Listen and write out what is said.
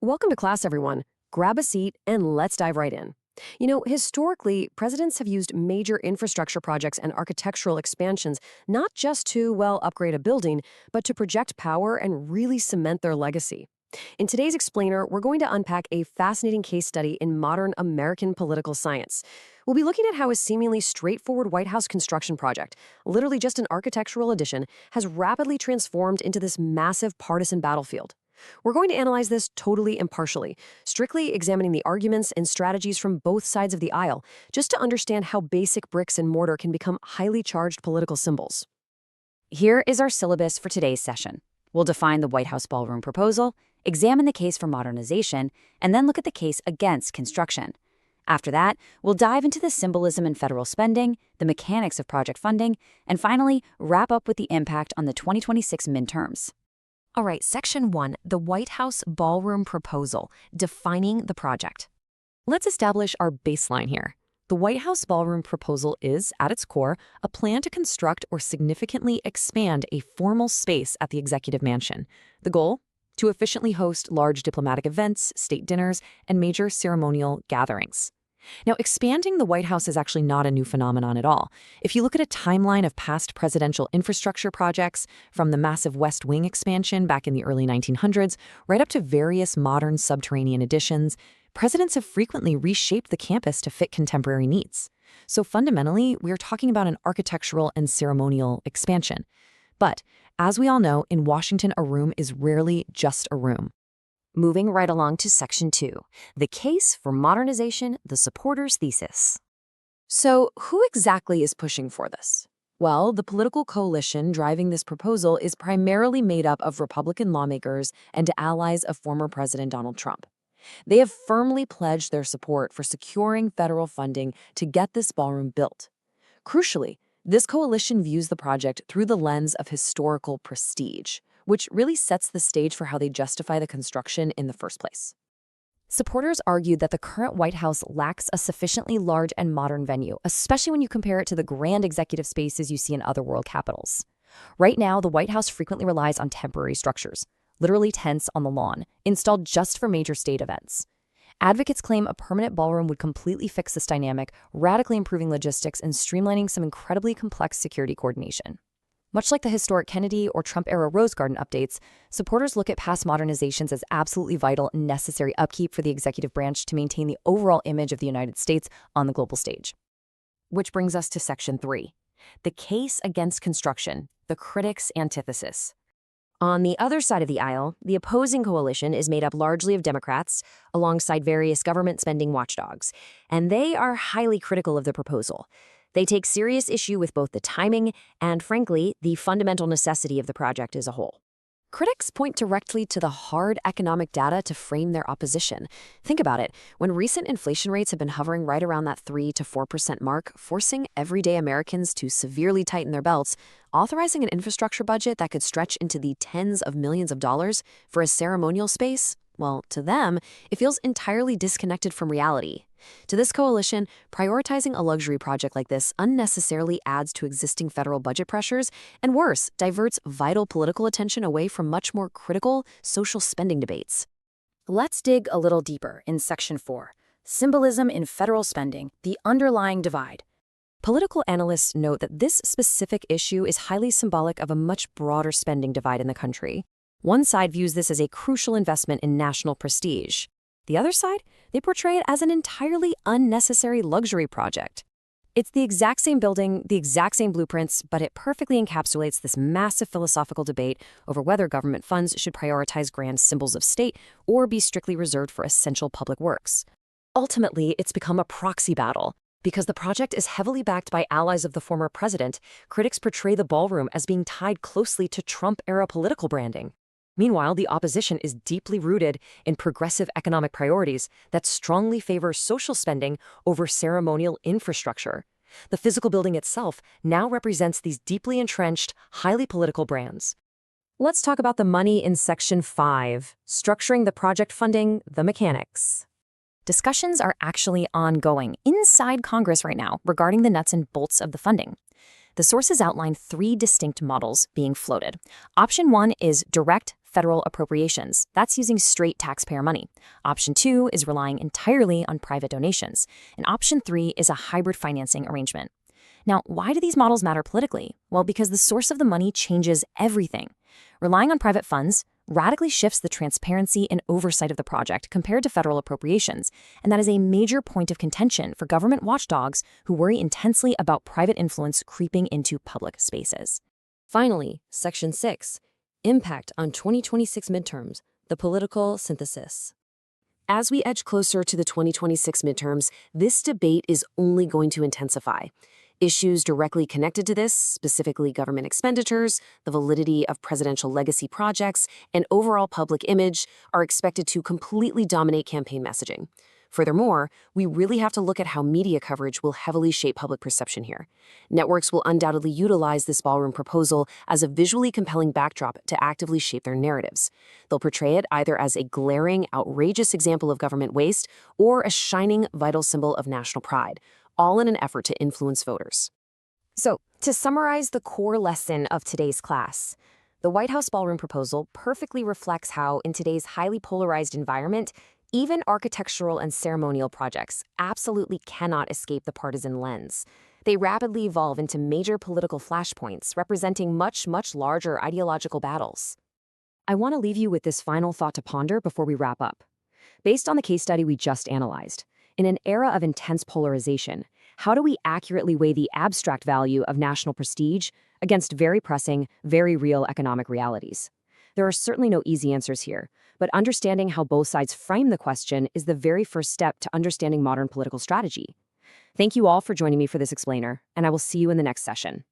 Welcome to class, everyone. Grab a seat and let's dive right in. Historically, presidents have used major infrastructure projects and architectural expansions not just to, well, upgrade a building, but to project power and really cement their legacy. In today's Explainer, we're going to unpack a fascinating case study in modern American political science. We'll be looking at how a seemingly straightforward White House construction project, literally just an architectural addition, has rapidly transformed into this massive partisan battlefield. We're going to analyze this totally impartially, strictly examining the arguments and strategies from both sides of the aisle, just to understand how basic bricks and mortar can become highly charged political symbols. Here is our syllabus for today's session. We'll define the White House ballroom proposal, examine the case for modernization, and then look at the case against construction. After that, we'll dive into the symbolism in federal spending, the mechanics of project funding, and finally, wrap up with the impact on the 2026 midterms. All right, Section 1, the White House Ballroom Proposal, defining the project. Let's establish our baseline here. The White House Ballroom Proposal is, at its core, a plan to construct or significantly expand a formal space at the Executive Mansion. The goal? To efficiently host large diplomatic events, state dinners, and major ceremonial gatherings. Now, expanding the White House is actually not a new phenomenon at all. If you look at a timeline of past presidential infrastructure projects, from the massive West Wing expansion back in the early 1900s, right up to various modern subterranean additions, presidents have frequently reshaped the campus to fit contemporary needs. So fundamentally, we are talking about an architectural and ceremonial expansion. But, as we all know, in Washington, a room is rarely just a room. Moving right along to Section 2, the case for modernization, the supporters' thesis. So, who exactly is pushing for this? Well, the political coalition driving this proposal is primarily made up of Republican lawmakers and allies of former President Donald Trump. They have firmly pledged their support for securing federal funding to get this ballroom built. Crucially, this coalition views the project through the lens of historical prestige, which really sets the stage for how they justify the construction in the first place. Supporters argued that the current White House lacks a sufficiently large and modern venue, especially when you compare it to the grand executive spaces you see in other world capitals. Right now, the White House frequently relies on temporary structures, literally tents on the lawn, installed just for major state events. Advocates claim a permanent ballroom would completely fix this dynamic, radically improving logistics and streamlining some incredibly complex security coordination. Much like the historic Kennedy or Trump-era Rose Garden updates, supporters look at past modernizations as absolutely vital and necessary upkeep for the executive branch to maintain the overall image of the United States on the global stage. Which brings us to Section 3, the case against construction, the critics' antithesis. On the other side of the aisle, the opposing coalition is made up largely of Democrats, alongside various government spending watchdogs, and they are highly critical of the proposal. They take serious issue with both the timing and, frankly, the fundamental necessity of the project as a whole. Critics point directly to the hard economic data to frame their opposition. Think about it. When recent inflation rates have been hovering right around that 3 to 4% mark, forcing everyday Americans to severely tighten their belts, authorizing an infrastructure budget that could stretch into the tens of millions of dollars for a ceremonial space, well, to them, it feels entirely disconnected from reality. To this coalition, prioritizing a luxury project like this unnecessarily adds to existing federal budget pressures, and worse, diverts vital political attention away from much more critical social spending debates. Let's dig a little deeper in Section 4, Symbolism in Federal Spending, the Underlying Divide. Political analysts note that this specific issue is highly symbolic of a much broader spending divide in the country. One side views this as a crucial investment in national prestige. The other side, they portray it as an entirely unnecessary luxury project. It's the exact same building, the exact same blueprints, but it perfectly encapsulates this massive philosophical debate over whether government funds should prioritize grand symbols of state or be strictly reserved for essential public works. Ultimately, it's become a proxy battle. Because the project is heavily backed by allies of the former president, critics portray the ballroom as being tied closely to Trump-era political branding. Meanwhile, the opposition is deeply rooted in progressive economic priorities that strongly favor social spending over ceremonial infrastructure. The physical building itself now represents these deeply entrenched, highly political brands. Let's talk about the money in Section 5, structuring the project funding, the mechanics. Discussions are actually ongoing inside Congress right now regarding the nuts and bolts of the funding. The sources outline 3 distinct models being floated. Option 1 is direct federal appropriations. That's using straight taxpayer money. Option 2 is relying entirely on private donations. And option 3 is a hybrid financing arrangement. Now, why do these models matter politically? Well, because the source of the money changes everything. Relying on private funds radically shifts the transparency and oversight of the project compared to federal appropriations, and that is a major point of contention for government watchdogs who worry intensely about private influence creeping into public spaces. Finally, Section 6, Impact on 2026 Midterms, the Political Synthesis. As we edge closer to the 2026 midterms, this debate is only going to intensify. Issues directly connected to this, specifically government expenditures, the validity of presidential legacy projects, and overall public image, are expected to completely dominate campaign messaging. Furthermore, we really have to look at how media coverage will heavily shape public perception here. Networks will undoubtedly utilize this ballroom proposal as a visually compelling backdrop to actively shape their narratives. They'll portray it either as a glaring, outrageous example of government waste or a shining, vital symbol of national pride, all in an effort to influence voters. So, to summarize the core lesson of today's class, the White House ballroom proposal perfectly reflects how, in today's highly polarized environment, even architectural and ceremonial projects absolutely cannot escape the partisan lens. They rapidly evolve into major political flashpoints, representing much, much larger ideological battles. I want to leave you with this final thought to ponder before we wrap up. Based on the case study we just analyzed, in an era of intense polarization, how do we accurately weigh the abstract value of national prestige against very pressing, very real economic realities? There are certainly no easy answers here, but understanding how both sides frame the question is the very first step to understanding modern political strategy. Thank you all for joining me for this explainer, and I will see you in the next session.